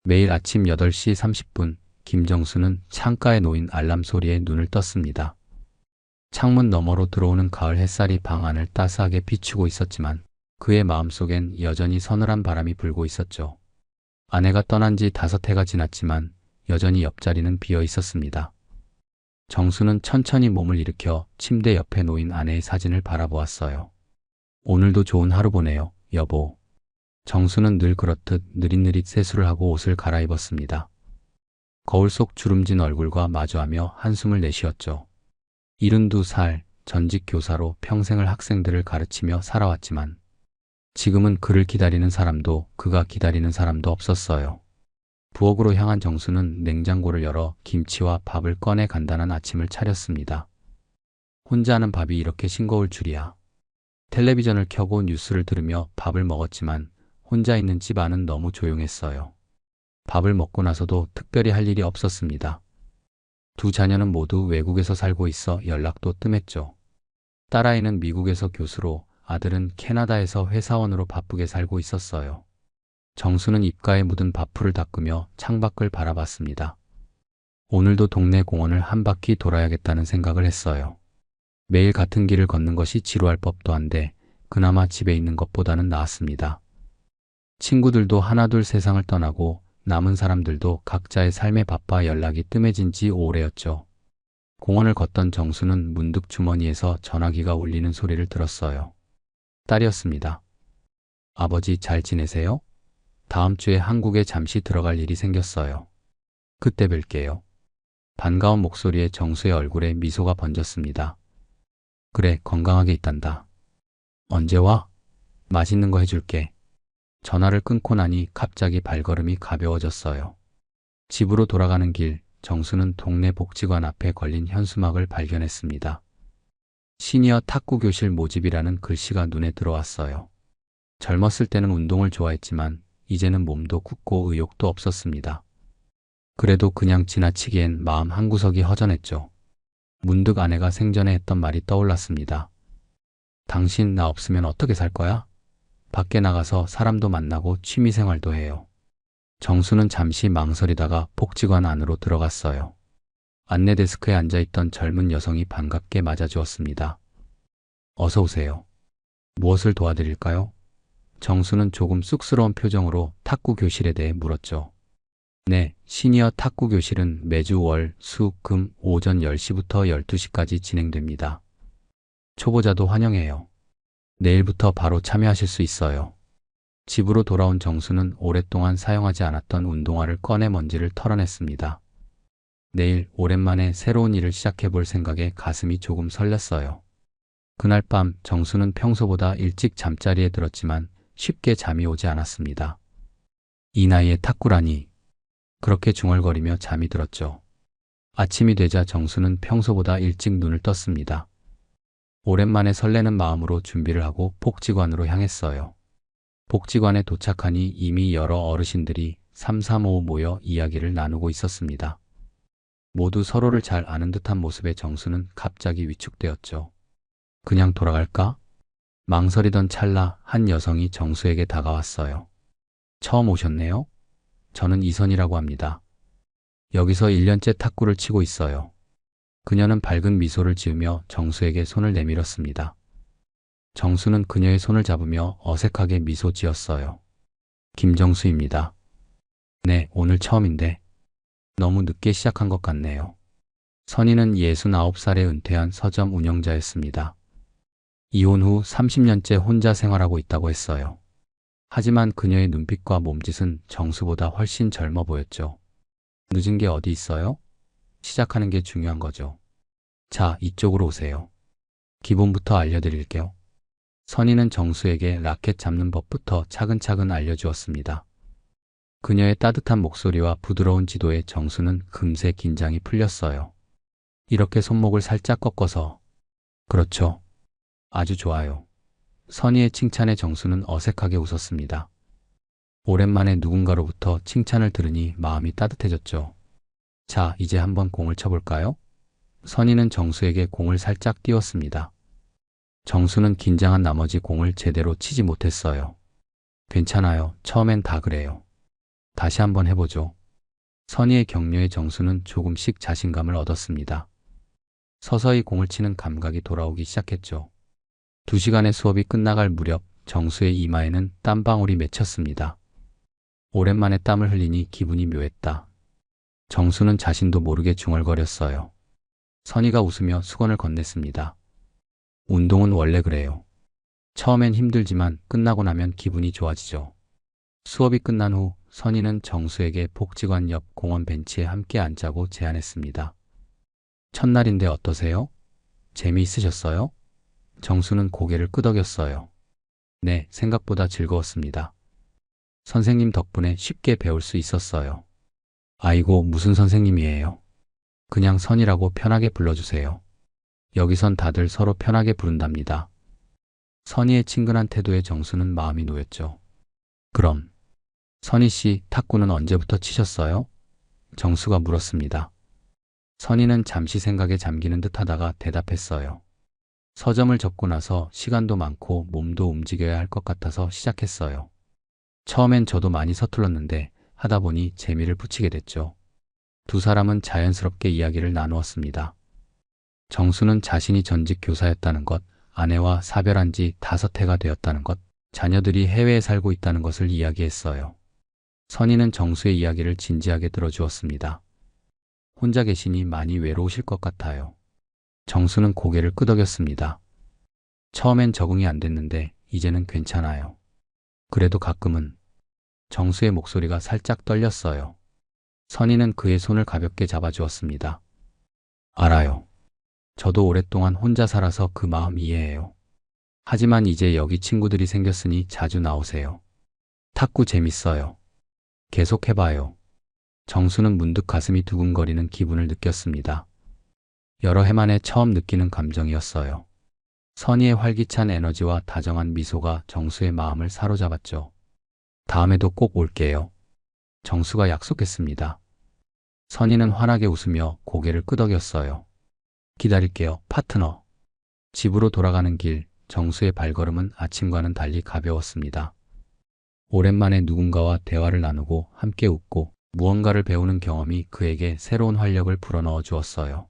매일 아침 8시 30분, 김정수는 창가에 놓인 알람 소리에 눈을 떴습니다. 창문 너머로 들어오는 가을 햇살이 방 안을 따스하게 비추고 있었지만 그의 마음속엔 여전히 서늘한 바람이 불고 있었죠. 아내가 떠난 지 5해가 지났지만 여전히 옆자리는 비어 있었습니다. 정수는 천천히 몸을 일으켜 침대 옆에 놓인 아내의 사진을 바라보았어요. 오늘도 좋은 하루 보내요, 여보. 정수는 늘 그렇듯 느릿느릿 세수를 하고 옷을 갈아입었습니다. 거울 속 주름진 얼굴과 마주하며 한숨을 내쉬었죠. 72살, 전직 교사로 평생을 학생들을 가르치며 살아왔지만 지금은 그를 기다리는 사람도 그가 기다리는 사람도 없었어요. 부엌으로 향한 정수는 냉장고를 열어 김치와 밥을 꺼내 간단한 아침을 차렸습니다. 혼자 하는 밥이 이렇게 싱거울 줄이야. 텔레비전을 켜고 뉴스를 들으며 밥을 먹었지만 혼자 있는 집 안은 너무 조용했어요. 밥을 먹고 나서도 특별히 할 일이 없었습니다. 두 자녀는 모두 외국에서 살고 있어 연락도 뜸했죠. 딸아이는 미국에서 교수로, 아들은 캐나다에서 회사원으로 바쁘게 살고 있었어요. 정수는 입가에 묻은 밥풀을 닦으며 창밖을 바라봤습니다. 오늘도 동네 공원을 한 바퀴 돌아야겠다는 생각을 했어요. 매일 같은 길을 걷는 것이 지루할 법도 한데 그나마 집에 있는 것보다는 나았습니다. 친구들도 하나둘 세상을 떠나고 남은 사람들도 각자의 삶에 바빠 연락이 뜸해진 지 오래였죠. 공원을 걷던 정수는 문득 주머니에서 전화기가 울리는 소리를 들었어요. 딸이었습니다. 아버지 잘 지내세요? 다음 주에 한국에 잠시 들어갈 일이 생겼어요. 그때 뵐게요. 반가운 목소리에 정수의 얼굴에 미소가 번졌습니다. 그래, 건강하게 있단다. 언제 와? 맛있는 거 해줄게. 전화를 끊고 나니 갑자기 발걸음이 가벼워졌어요. 집으로 돌아가는 길, 정수는 동네 복지관 앞에 걸린 현수막을 발견했습니다. 시니어 탁구 교실 모집이라는 글씨가 눈에 들어왔어요. 젊었을 때는 운동을 좋아했지만 이제는 몸도 굳고 의욕도 없었습니다. 그래도 그냥 지나치기엔 마음 한구석이 허전했죠. 문득 아내가 생전에 했던 말이 떠올랐습니다. 당신 나 없으면 어떻게 살 거야? 밖에 나가서 사람도 만나고 취미생활도 해요. 정수는 잠시 망설이다가 복지관 안으로 들어갔어요. 안내 데스크에 앉아있던 젊은 여성이 반갑게 맞아주었습니다. 어서 오세요. 무엇을 도와드릴까요? 정수는 조금 쑥스러운 표정으로 탁구 교실에 대해 물었죠. 네, 시니어 탁구 교실은 매주 월, 수, 금 오전 10시부터 12시까지 진행됩니다. 초보자도 환영해요. 내일부터 바로 참여하실 수 있어요. 집으로 돌아온 정수는 오랫동안 사용하지 않았던 운동화를 꺼내 먼지를 털어냈습니다. 내일 오랜만에 새로운 일을 시작해볼 생각에 가슴이 조금 설렜어요. 그날 밤 정수는 평소보다 일찍 잠자리에 들었지만 쉽게 잠이 오지 않았습니다. 이 나이에 탁구라니. 그렇게 중얼거리며 잠이 들었죠. 아침이 되자 정수는 평소보다 일찍 눈을 떴습니다. 오랜만에 설레는 마음으로 준비를 하고 복지관으로 향했어요. 복지관에 도착하니 이미 여러 어르신들이 삼삼오오 모여 이야기를 나누고 있었습니다. 모두 서로를 잘 아는 듯한 모습에 정수는 갑자기 위축되었죠. 그냥 돌아갈까? 망설이던 찰나 한 여성이 정수에게 다가왔어요. 처음 오셨네요? 저는 이선이라고 합니다. 여기서 1년째 탁구를 치고 있어요. 그녀는 밝은 미소를 지으며 정수에게 손을 내밀었습니다. 정수는 그녀의 손을 잡으며 어색하게 미소 지었어요. 김정수입니다. 네, 오늘 처음인데 너무 늦게 시작한 것 같네요. 선희는 69살에 은퇴한 서점 운영자였습니다. 이혼 후 30년째 혼자 생활하고 있다고 했어요. 하지만 그녀의 눈빛과 몸짓은 정수보다 훨씬 젊어 보였죠. 늦은 게 어디 있어요? 시작하는 게 중요한 거죠. 자, 이쪽으로 오세요. 기본부터 알려드릴게요. 선희는 정수에게 라켓 잡는 법부터 차근차근 알려주었습니다. 그녀의 따뜻한 목소리와 부드러운 지도에 정수는 금세 긴장이 풀렸어요. 이렇게 손목을 살짝 꺾어서. 그렇죠. 아주 좋아요. 선희의 칭찬에 정수는 어색하게 웃었습니다. 오랜만에 누군가로부터 칭찬을 들으니 마음이 따뜻해졌죠. 자, 이제 한번 공을 쳐볼까요? 선희는 정수에게 공을 살짝 띄웠습니다. 정수는 긴장한 나머지 공을 제대로 치지 못했어요. 괜찮아요. 처음엔 다 그래요. 다시 한번 해보죠. 선의의 격려에 정수는 조금씩 자신감을 얻었습니다. 서서히 공을 치는 감각이 돌아오기 시작했죠. 2시간의 수업이 끝나갈 무렵 정수의 이마에는 땀방울이 맺혔습니다. 오랜만에 땀을 흘리니 기분이 묘했다. 정수는 자신도 모르게 중얼거렸어요. 선의가 웃으며 수건을 건넸습니다. 운동은 원래 그래요. 처음엔 힘들지만 끝나고 나면 기분이 좋아지죠. 수업이 끝난 후 선의는 정수에게 복지관 옆 공원 벤치에 함께 앉자고 제안했습니다. 첫날인데 어떠세요? 재미있으셨어요? 정수는 고개를 끄덕였어요. 네, 생각보다 즐거웠습니다. 선생님 덕분에 쉽게 배울 수 있었어요. 아이고, 무슨 선생님이에요? 그냥 선이라고 편하게 불러주세요. 여기선 다들 서로 편하게 부른답니다. 선이의 친근한 태도에 정수는 마음이 놓였죠. 그럼, 선희 씨, 탁구는 언제부터 치셨어요? 정수가 물었습니다. 선희는 잠시 생각에 잠기는 듯 하다가 대답했어요. 서점을 접고 나서 시간도 많고 몸도 움직여야 할 것 같아서 시작했어요. 처음엔 저도 많이 서툴렀는데 하다 보니 재미를 붙이게 됐죠. 두 사람은 자연스럽게 이야기를 나누었습니다. 정수는 자신이 전직 교사였다는 것, 아내와 사별한 지 5해가 되었다는 것, 자녀들이 해외에 살고 있다는 것을 이야기했어요. 선희는 정수의 이야기를 진지하게 들어주었습니다. 혼자 계시니 많이 외로우실 것 같아요. 정수는 고개를 끄덕였습니다. 처음엔 적응이 안 됐는데 이제는 괜찮아요. 그래도 가끔은. 정수의 목소리가 살짝 떨렸어요. 선희는 그의 손을 가볍게 잡아주었습니다. 알아요. 저도 오랫동안 혼자 살아서 그 마음 이해해요. 하지만 이제 여기 친구들이 생겼으니 자주 나오세요. 탁구 재밌어요. 계속 해봐요. 정수는 문득 가슴이 두근거리는 기분을 느꼈습니다. 여러 해 만에 처음 느끼는 감정이었어요. 선희의 활기찬 에너지와 다정한 미소가 정수의 마음을 사로잡았죠. 다음에도 꼭 올게요. 정수가 약속했습니다. 선희는 환하게 웃으며 고개를 끄덕였어요. 기다릴게요, 파트너. 집으로 돌아가는 길, 정수의 발걸음은 아침과는 달리 가벼웠습니다. 오랜만에 누군가와 대화를 나누고 함께 웃고 무언가를 배우는 경험이 그에게 새로운 활력을 불어넣어 주었어요.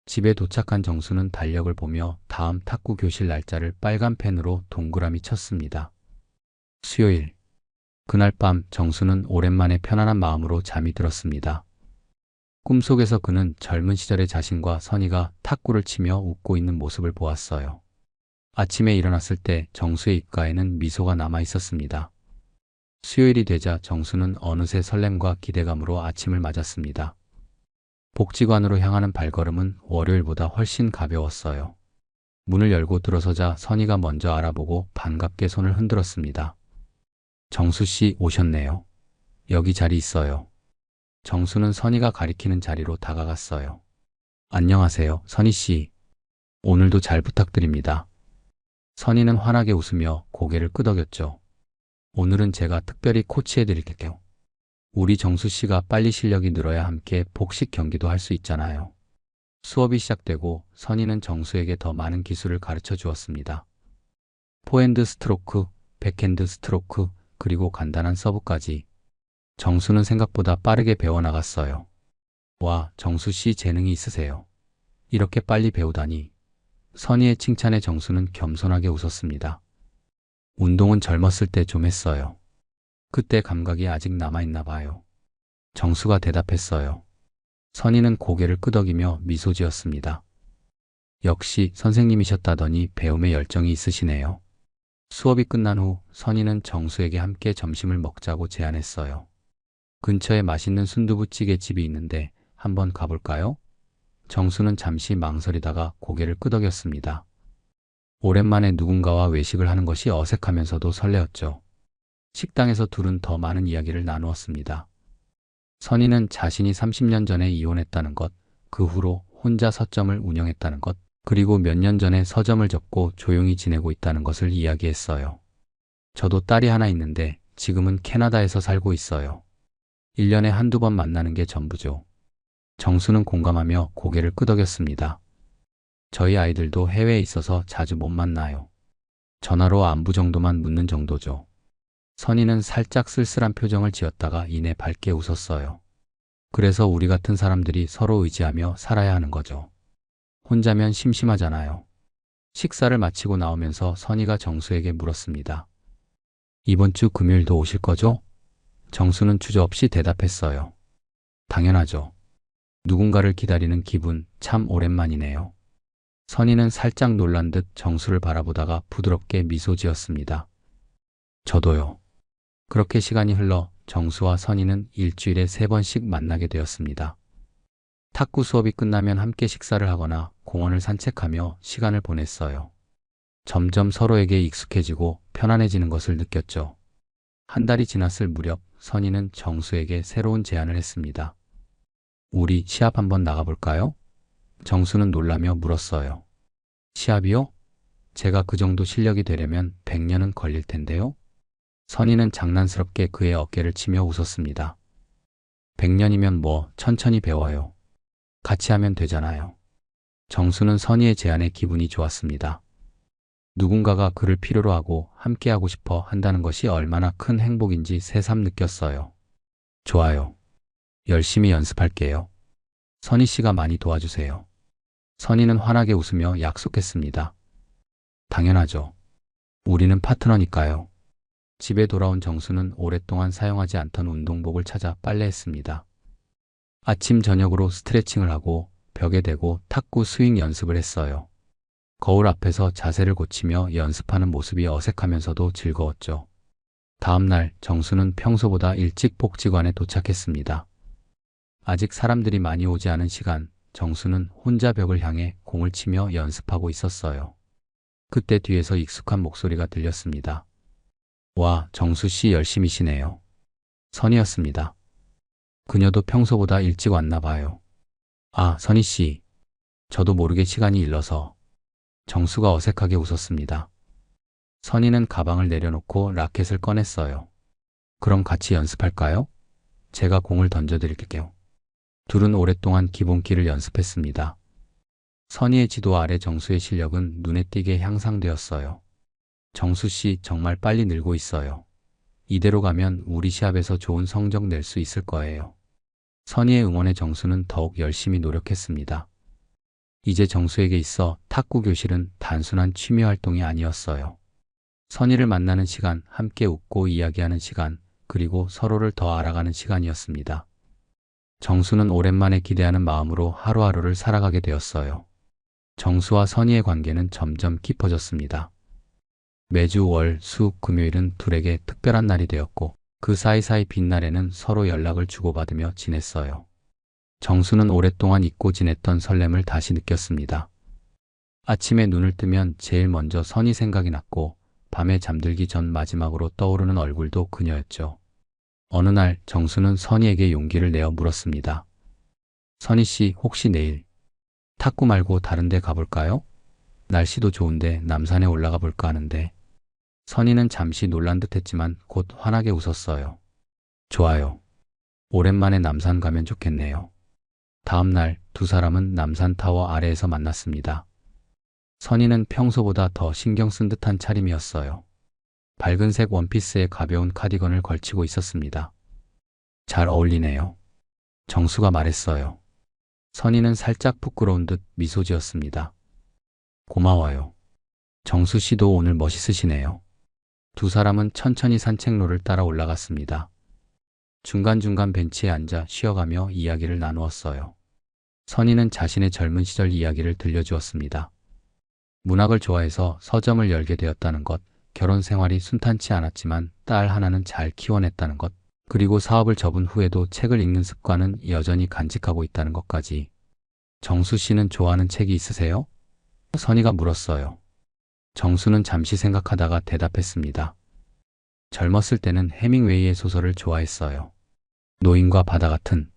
집에 도착한 정수는 달력을 보며 다음 탁구 교실 날짜를 빨간 펜으로 동그라미 쳤습니다. 수요일. 그날 밤 정수는 오랜만에 편안한 마음으로 잠이 들었습니다. 꿈속에서 그는 젊은 시절의 자신과 선희가 탁구를 치며 웃고 있는 모습을 보았어요. 아침에 일어났을 때 정수의 입가에는 미소가 남아 있었습니다. 수요일이 되자 정수는 어느새 설렘과 기대감으로 아침을 맞았습니다. 복지관으로 향하는 발걸음은 월요일보다 훨씬 가벼웠어요. 문을 열고 들어서자 선희가 먼저 알아보고 반갑게 손을 흔들었습니다. 정수 씨 오셨네요. 여기 자리 있어요. 정수는 선희가 가리키는 자리로 다가갔어요. 안녕하세요, 선희 씨. 오늘도 잘 부탁드립니다. 선희는 환하게 웃으며 고개를 끄덕였죠. 오늘은 제가 특별히 코치해 드릴게요. 우리 정수 씨가 빨리 실력이 늘어야 함께 복식 경기도 할 수 있잖아요. 수업이 시작되고 선희는 정수에게 더 많은 기술을 가르쳐 주었습니다. 포핸드 스트로크, 백핸드 스트로크, 그리고 간단한 서브까지. 정수는 생각보다 빠르게 배워나갔어요. 와, 정수 씨 재능이 있으세요. 이렇게 빨리 배우다니. 선희의 칭찬에 정수는 겸손하게 웃었습니다. 운동은 젊었을 때 좀 했어요. 그때 감각이 아직 남아있나 봐요. 정수가 대답했어요. 선희는 고개를 끄덕이며 미소 지었습니다. 역시 선생님이셨다더니 배움에 열정이 있으시네요. 수업이 끝난 후 선희는 정수에게 함께 점심을 먹자고 제안했어요. 근처에 맛있는 순두부찌개 집이 있는데 한번 가볼까요? 정수는 잠시 망설이다가 고개를 끄덕였습니다. 오랜만에 누군가와 외식을 하는 것이 어색하면서도 설레었죠. 식당에서 둘은 더 많은 이야기를 나누었습니다. 선희는 자신이 30년 전에 이혼했다는 것, 그 후로 혼자 서점을 운영했다는 것, 그리고 몇 년 전에 서점을 접고 조용히 지내고 있다는 것을 이야기했어요. 저도 딸이 하나 있는데 지금은 캐나다에서 살고 있어요. 1년에 한두 번 만나는 게 전부죠. 정수는 공감하며 고개를 끄덕였습니다. 저희 아이들도 해외에 있어서 자주 못 만나요. 전화로 안부 정도만 묻는 정도죠. 선희는 살짝 쓸쓸한 표정을 지었다가 이내 밝게 웃었어요. 그래서 우리 같은 사람들이 서로 의지하며 살아야 하는 거죠. 혼자면 심심하잖아요. 식사를 마치고 나오면서 선희가 정수에게 물었습니다. 이번 주 금요일도 오실 거죠? 정수는 주저없이 대답했어요. 당연하죠. 누군가를 기다리는 기분 참 오랜만이네요. 선희는 살짝 놀란 듯 정수를 바라보다가 부드럽게 미소 지었습니다. 저도요. 그렇게 시간이 흘러 정수와 선희는 일주일에 3번씩 만나게 되었습니다. 탁구 수업이 끝나면 함께 식사를 하거나 공원을 산책하며 시간을 보냈어요. 점점 서로에게 익숙해지고 편안해지는 것을 느꼈죠. 한 달이 지났을 무렵 선희는 정수에게 새로운 제안을 했습니다. 우리 시합 한번 나가볼까요? 정수는 놀라며 물었어요. 시합이요? 제가 그 정도 실력이 되려면 100년은 걸릴 텐데요? 선희는 장난스럽게 그의 어깨를 치며 웃었습니다. 100년이면 뭐 천천히 배워요. 같이 하면 되잖아요. 정수는 선희의 제안에 기분이 좋았습니다. 누군가가 그를 필요로 하고 함께하고 싶어 한다는 것이 얼마나 큰 행복인지 새삼 느꼈어요. 좋아요. 열심히 연습할게요. 선희 씨가 많이 도와주세요. 선희는 환하게 웃으며 약속했습니다. 당연하죠. 우리는 파트너니까요. 집에 돌아온 정수는 오랫동안 사용하지 않던 운동복을 찾아 빨래했습니다. 아침 저녁으로 스트레칭을 하고 벽에 대고 탁구 스윙 연습을 했어요. 거울 앞에서 자세를 고치며 연습하는 모습이 어색하면서도 즐거웠죠. 다음 날 정수는 평소보다 일찍 복지관에 도착했습니다. 아직 사람들이 많이 오지 않은 시간, 정수는 혼자 벽을 향해 공을 치며 연습하고 있었어요. 그때 뒤에서 익숙한 목소리가 들렸습니다. 와, 정수 씨 열심히시네요. 선희였습니다. 그녀도 평소보다 일찍 왔나 봐요. 아, 선희 씨. 저도 모르게 시간이 일러서. 정수가 어색하게 웃었습니다. 선희는 가방을 내려놓고 라켓을 꺼냈어요. 그럼 같이 연습할까요? 제가 공을 던져드릴게요. 둘은 오랫동안 기본기를 연습했습니다. 선희의 지도 아래 정수의 실력은 눈에 띄게 향상되었어요. 정수 씨 정말 빨리 늘고 있어요. 이대로 가면 우리 시합에서 좋은 성적 낼 수 있을 거예요. 선희의 응원에 정수는 더욱 열심히 노력했습니다. 이제 정수에게 있어 탁구 교실은 단순한 취미 활동이 아니었어요. 선희를 만나는 시간, 함께 웃고 이야기하는 시간, 그리고 서로를 더 알아가는 시간이었습니다. 정수는 오랜만에 기대하는 마음으로 하루하루를 살아가게 되었어요. 정수와 선희의 관계는 점점 깊어졌습니다. 매주 월, 수, 금요일은 둘에게 특별한 날이 되었고 그 사이사이 빈 날에는 서로 연락을 주고받으며 지냈어요. 정수는 오랫동안 잊고 지냈던 설렘을 다시 느꼈습니다. 아침에 눈을 뜨면 제일 먼저 선희 생각이 났고 밤에 잠들기 전 마지막으로 떠오르는 얼굴도 그녀였죠. 어느 날 정수는 선희에게 용기를 내어 물었습니다. 선희 씨, 혹시 내일 탁구 말고 다른 데 가볼까요? 날씨도 좋은데 남산에 올라가 볼까 하는데. 선희는 잠시 놀란 듯 했지만 곧 환하게 웃었어요. 좋아요. 오랜만에 남산 가면 좋겠네요. 다음 날 두 사람은 남산타워 아래에서 만났습니다. 선희는 평소보다 더 신경 쓴 듯한 차림이었어요. 밝은색 원피스에 가벼운 카디건을 걸치고 있었습니다. 잘 어울리네요. 정수가 말했어요. 선희는 살짝 부끄러운 듯 미소 지었습니다. 고마워요. 정수 씨도 오늘 멋있으시네요. 두 사람은 천천히 산책로를 따라 올라갔습니다. 중간중간 벤치에 앉아 쉬어가며 이야기를 나누었어요. 선희는 자신의 젊은 시절 이야기를 들려주었습니다. 문학을 좋아해서 서점을 열게 되었다는 것, 결혼 생활이 순탄치 않았지만 딸 하나는 잘 키워냈다는 것, 그리고 사업을 접은 후에도 책을 읽는 습관은 여전히 간직하고 있다는 것까지. 정수 씨는 좋아하는 책이 있으세요? 선희가 물었어요. 정수는 잠시 생각하다가 대답했습니다. 젊었을 때는 해밍웨이의 소설을 좋아했어요. 노인과 바다 같은.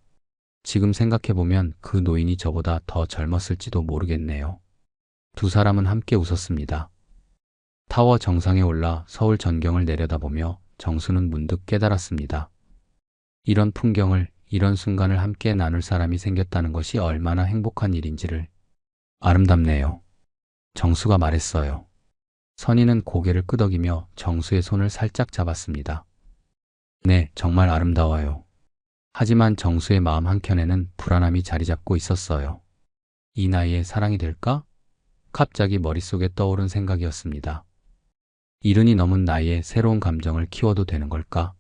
지금 생각해보면 그 노인이 저보다 더 젊었을지도 모르겠네요. 두 사람은 함께 웃었습니다. 타워 정상에 올라 서울 전경을 내려다보며 정수는 문득 깨달았습니다. 이런 풍경을, 이런 순간을 함께 나눌 사람이 생겼다는 것이 얼마나 행복한 일인지를. 아름답네요. 정수가 말했어요. 선희는 고개를 끄덕이며 정수의 손을 살짝 잡았습니다. 네, 정말 아름다워요. 하지만 정수의 마음 한켠에는 불안함이 자리 잡고 있었어요. 이 나이에 사랑이 될까? 갑자기 머릿속에 떠오른 생각이었습니다. 이른이 넘은 나이에 새로운 감정을 키워도 되는 걸까?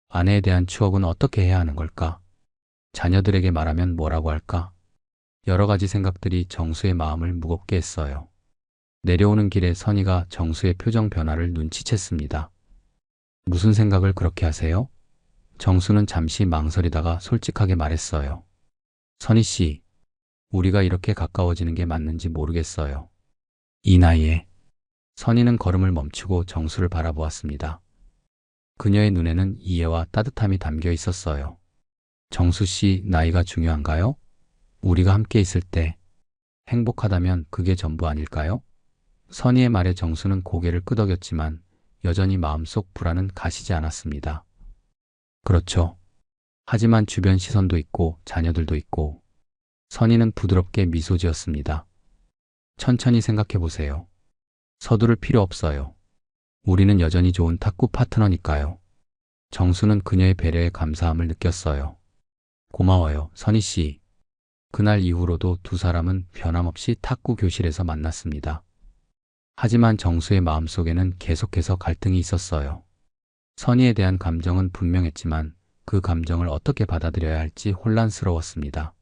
아내에 대한 추억은 어떻게 해야 하는 걸까? 자녀들에게 말하면 뭐라고 할까? 여러 가지 생각들이 정수의 마음을 무겁게 했어요. 내려오는 길에 선희가 정수의 표정 변화를 눈치챘습니다. 무슨 생각을 그렇게 하세요? 정수는 잠시 망설이다가 솔직하게 말했어요. 선희 씨, 우리가 이렇게 가까워지는 게 맞는지 모르겠어요. 이 나이에. 선희는 걸음을 멈추고 정수를 바라보았습니다. 그녀의 눈에는 이해와 따뜻함이 담겨 있었어요. 정수 씨, 나이가 중요한가요? 우리가 함께 있을 때 행복하다면 그게 전부 아닐까요? 선희의 말에 정수는 고개를 끄덕였지만 여전히 마음속 불안은 가시지 않았습니다. 그렇죠. 하지만 주변 시선도 있고 자녀들도 있고. 선희는 부드럽게 미소 지었습니다. 천천히 생각해 보세요. 서두를 필요 없어요. 우리는 여전히 좋은 탁구 파트너니까요. 정수는 그녀의 배려에 감사함을 느꼈어요. 고마워요, 선희 씨. 그날 이후로도 두 사람은 변함없이 탁구 교실에서 만났습니다. 하지만 정수의 마음속에는 계속해서 갈등이 있었어요. 선희에 대한 감정은 분명했지만 그 감정을 어떻게 받아들여야 할지 혼란스러웠습니다.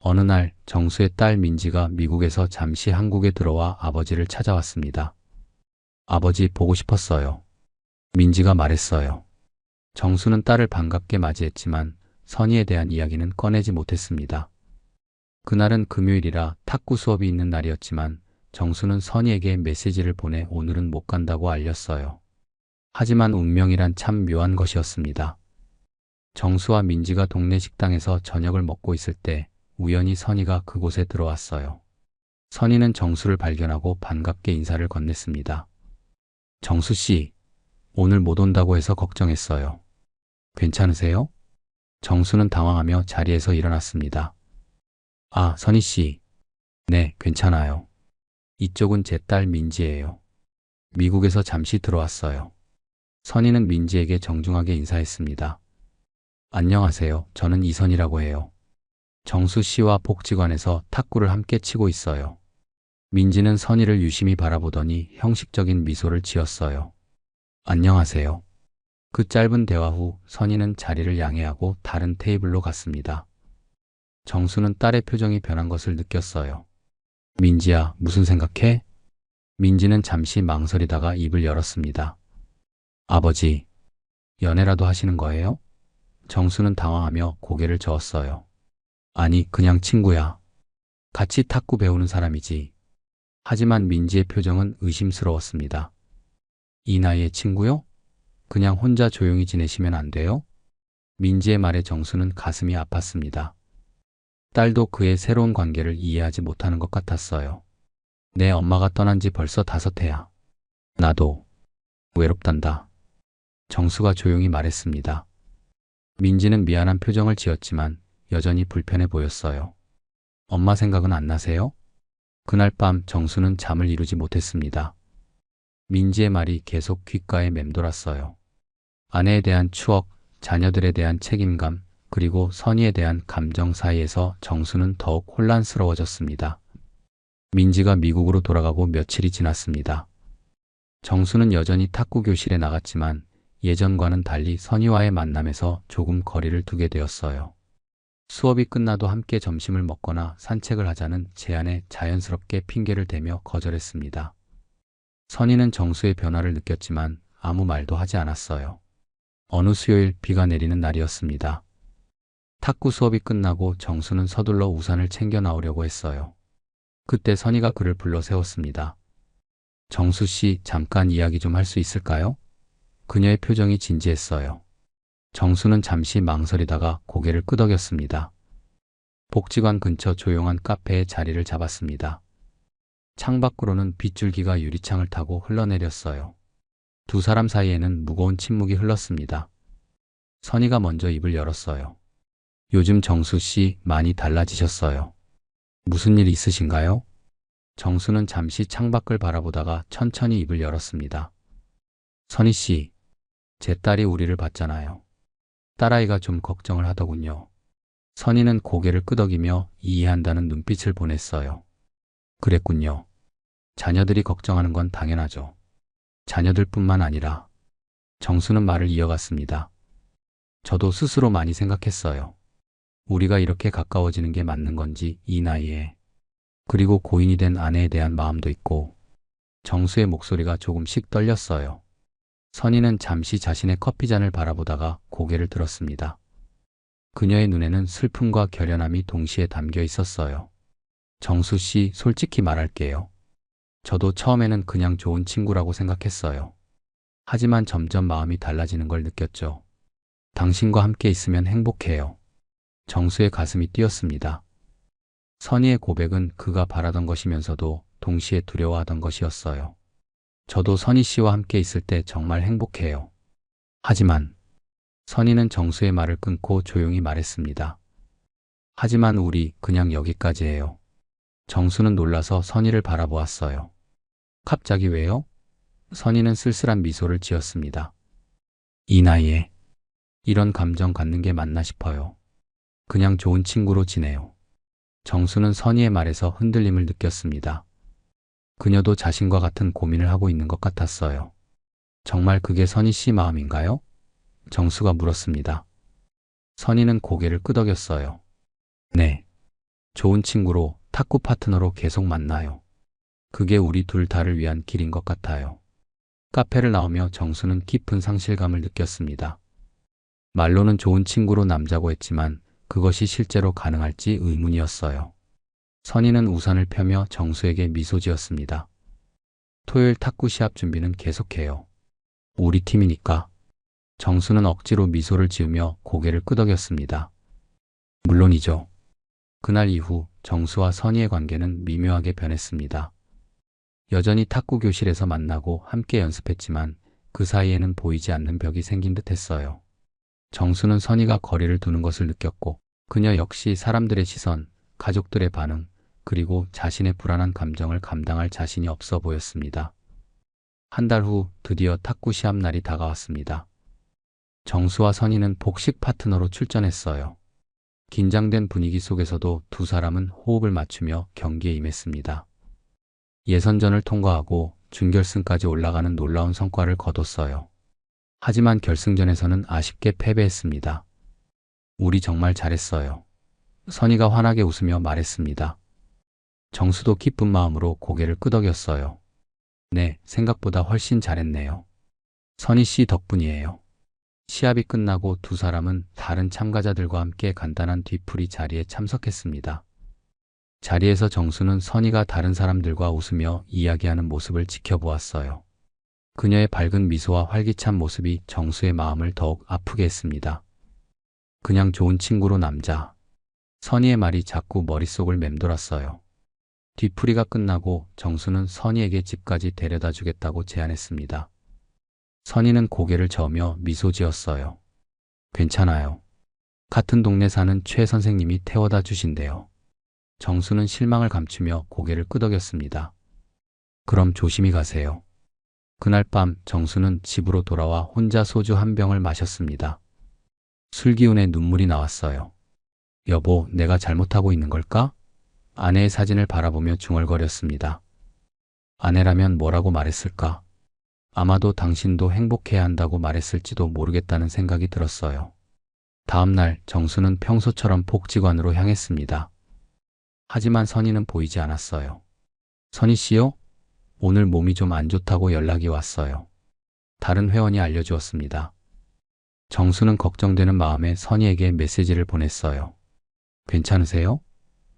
어느 날 정수의 딸 민지가 미국에서 잠시 한국에 들어와 아버지를 찾아왔습니다. 아버지 보고 싶었어요. 민지가 말했어요. 정수는 딸을 반갑게 맞이했지만 선희에 대한 이야기는 꺼내지 못했습니다. 그날은 금요일이라 탁구 수업이 있는 날이었지만 정수는 선희에게 메시지를 보내 오늘은 못 간다고 알렸어요. 하지만 운명이란 참 묘한 것이었습니다. 정수와 민지가 동네 식당에서 저녁을 먹고 있을 때 우연히 선희가 그곳에 들어왔어요. 선희는 정수를 발견하고 반갑게 인사를 건넸습니다. 정수 씨, 오늘 못 온다고 해서 걱정했어요. 괜찮으세요? 정수는 당황하며 자리에서 일어났습니다. 아, 선희 씨. 네, 괜찮아요. 이쪽은 제 딸 민지예요. 미국에서 잠시 들어왔어요. 선희는 민지에게 정중하게 인사했습니다. 안녕하세요. 저는 이선희라고 해요. 정수 씨와 복지관에서 탁구를 함께 치고 있어요. 민지는 선희를 유심히 바라보더니 형식적인 미소를 지었어요. 안녕하세요. 그 짧은 대화 후 선희는 자리를 양해하고 다른 테이블로 갔습니다. 정수는 딸의 표정이 변한 것을 느꼈어요. 민지야, 무슨 생각해? 민지는 잠시 망설이다가 입을 열었습니다. 아버지, 연애라도 하시는 거예요? 정수는 당황하며 고개를 저었어요. 아니, 그냥 친구야. 같이 탁구 배우는 사람이지. 하지만 민지의 표정은 의심스러웠습니다. 이 나이에 친구요? 그냥 혼자 조용히 지내시면 안 돼요? 민지의 말에 정수는 가슴이 아팠습니다. 딸도 그의 새로운 관계를 이해하지 못하는 것 같았어요. 내 엄마가 떠난 지 벌써 5해야. 나도 외롭단다. 정수가 조용히 말했습니다. 민지는 미안한 표정을 지었지만 여전히 불편해 보였어요. 엄마 생각은 안 나세요? 그날 밤 정수는 잠을 이루지 못했습니다. 민지의 말이 계속 귓가에 맴돌았어요. 아내에 대한 추억, 자녀들에 대한 책임감, 그리고 선희에 대한 감정 사이에서 정수는 더욱 혼란스러워졌습니다. 민지가 미국으로 돌아가고 며칠이 지났습니다. 정수는 여전히 탁구 교실에 나갔지만 예전과는 달리 선희와의 만남에서 조금 거리를 두게 되었어요. 수업이 끝나도 함께 점심을 먹거나 산책을 하자는 제안에 자연스럽게 핑계를 대며 거절했습니다. 선희는 정수의 변화를 느꼈지만 아무 말도 하지 않았어요. 어느 수요일 비가 내리는 날이었습니다. 탁구 수업이 끝나고 정수는 서둘러 우산을 챙겨 나오려고 했어요. 그때 선희가 그를 불러 세웠습니다. 정수 씨, 잠깐 이야기 좀 할 수 있을까요? 그녀의 표정이 진지했어요. 정수는 잠시 망설이다가 고개를 끄덕였습니다. 복지관 근처 조용한 카페에 자리를 잡았습니다. 창밖으로는 빗줄기가 유리창을 타고 흘러내렸어요. 두 사람 사이에는 무거운 침묵이 흘렀습니다. 선희가 먼저 입을 열었어요. 요즘 정수 씨 많이 달라지셨어요. 무슨 일 있으신가요? 정수는 잠시 창밖을 바라보다가 천천히 입을 열었습니다. 선희 씨, 제 딸이 우리를 봤잖아요. 딸아이가 좀 걱정을 하더군요. 선희는 고개를 끄덕이며 이해한다는 눈빛을 보냈어요. 그랬군요. 자녀들이 걱정하는 건 당연하죠. 자녀들뿐만 아니라 정수는 말을 이어갔습니다. 저도 스스로 많이 생각했어요. 우리가 이렇게 가까워지는 게 맞는 건지 이 나이에. 그리고 고인이 된 아내에 대한 마음도 있고. 정수의 목소리가 조금씩 떨렸어요. 선희는 잠시 자신의 커피잔을 바라보다가 고개를 들었습니다. 그녀의 눈에는 슬픔과 결연함이 동시에 담겨 있었어요. 정수 씨, 솔직히 말할게요. 저도 처음에는 그냥 좋은 친구라고 생각했어요. 하지만 점점 마음이 달라지는 걸 느꼈죠. 당신과 함께 있으면 행복해요. 정수의 가슴이 뛰었습니다. 선희의 고백은 그가 바라던 것이면서도 동시에 두려워하던 것이었어요. 저도 선희 씨와 함께 있을 때 정말 행복해요. 하지만 선희는 정수의 말을 끊고 조용히 말했습니다. 하지만 우리 그냥 여기까지예요. 정수는 놀라서 선희를 바라보았어요. 갑자기 왜요? 선희는 쓸쓸한 미소를 지었습니다. 이 나이에 이런 감정 갖는 게 맞나 싶어요. 그냥 좋은 친구로 지내요. 정수는 선희의 말에서 흔들림을 느꼈습니다. 그녀도 자신과 같은 고민을 하고 있는 것 같았어요. 정말 그게 선희 씨 마음인가요? 정수가 물었습니다. 선희는 고개를 끄덕였어요. 네. 좋은 친구로, 탁구 파트너로 계속 만나요. 그게 우리 둘 다를 위한 길인 것 같아요. 카페를 나오며 정수는 깊은 상실감을 느꼈습니다. 말로는 좋은 친구로 남자고 했지만 그것이 실제로 가능할지 의문이었어요. 선희는 우산을 펴며 정수에게 미소 지었습니다. 토요일 탁구 시합 준비는 계속해요. 우리 팀이니까. 정수는 억지로 미소를 지으며 고개를 끄덕였습니다. 물론이죠. 그날 이후 정수와 선희의 관계는 미묘하게 변했습니다. 여전히 탁구 교실에서 만나고 함께 연습했지만 그 사이에는 보이지 않는 벽이 생긴 듯 했어요. 정수는 선희가 거리를 두는 것을 느꼈고 그녀 역시 사람들의 시선, 가족들의 반응, 그리고 자신의 불안한 감정을 감당할 자신이 없어 보였습니다. 한 달 후 드디어 탁구 시합 날이 다가왔습니다. 정수와 선희는 복식 파트너로 출전했어요. 긴장된 분위기 속에서도 두 사람은 호흡을 맞추며 경기에 임했습니다. 예선전을 통과하고 준결승까지 올라가는 놀라운 성과를 거뒀어요. 하지만 결승전에서는 아쉽게 패배했습니다. 우리 정말 잘했어요. 선희가 환하게 웃으며 말했습니다. 정수도 기쁜 마음으로 고개를 끄덕였어요. 네, 생각보다 훨씬 잘했네요. 선희 씨 덕분이에요. 시합이 끝나고 두 사람은 다른 참가자들과 함께 간단한 뒤풀이 자리에 참석했습니다. 자리에서 정수는 선희가 다른 사람들과 웃으며 이야기하는 모습을 지켜보았어요. 그녀의 밝은 미소와 활기찬 모습이 정수의 마음을 더욱 아프게 했습니다. 그냥 좋은 친구로 남자. 선희의 말이 자꾸 머릿속을 맴돌았어요. 뒤풀이가 끝나고 정수는 선희에게 집까지 데려다 주겠다고 제안했습니다. 선희는 고개를 저으며 미소 지었어요. 괜찮아요. 같은 동네 사는 최 선생님이 태워다 주신대요. 정수는 실망을 감추며 고개를 끄덕였습니다. 그럼 조심히 가세요. 그날 밤 정수는 집으로 돌아와 혼자 소주 한 병을 마셨습니다. 술 기운에 눈물이 나왔어요. 여보, 내가 잘못하고 있는 걸까? 아내의 사진을 바라보며 중얼거렸습니다. 아내라면 뭐라고 말했을까? 아마도 당신도 행복해야 한다고 말했을지도 모르겠다는 생각이 들었어요. 다음 날 정수는 평소처럼 복지관으로 향했습니다. 하지만 선희는 보이지 않았어요. 선희 씨요? 오늘 몸이 좀 안 좋다고 연락이 왔어요. 다른 회원이 알려주었습니다. 정수는 걱정되는 마음에 선희에게 메시지를 보냈어요. 괜찮으세요?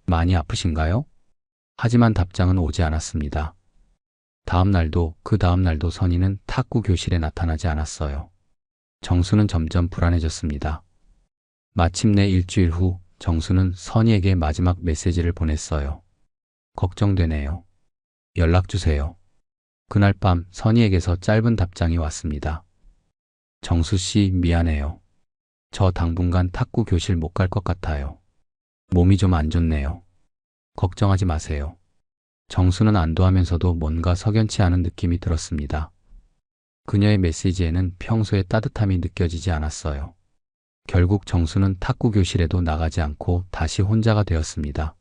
많이 아프신가요? 하지만 답장은 오지 않았습니다. 다음 날도 그 다음 날도 선희는 탁구 교실에 나타나지 않았어요. 정수는 점점 불안해졌습니다. 마침내 일주일 후 정수는 선희에게 마지막 메시지를 보냈어요. 걱정되네요. 연락주세요. 그날 밤 선희에게서 짧은 답장이 왔습니다. 정수 씨, 미안해요. 저 당분간 탁구 교실 못 갈 것 같아요. 몸이 좀 안 좋네요. 걱정하지 마세요. 정수는 안도하면서도 뭔가 석연치 않은 느낌이 들었습니다. 그녀의 메시지에는 평소의 따뜻함이 느껴지지 않았어요. 결국 정수는 탁구 교실에도 나가지 않고 다시 혼자가 되었습니다.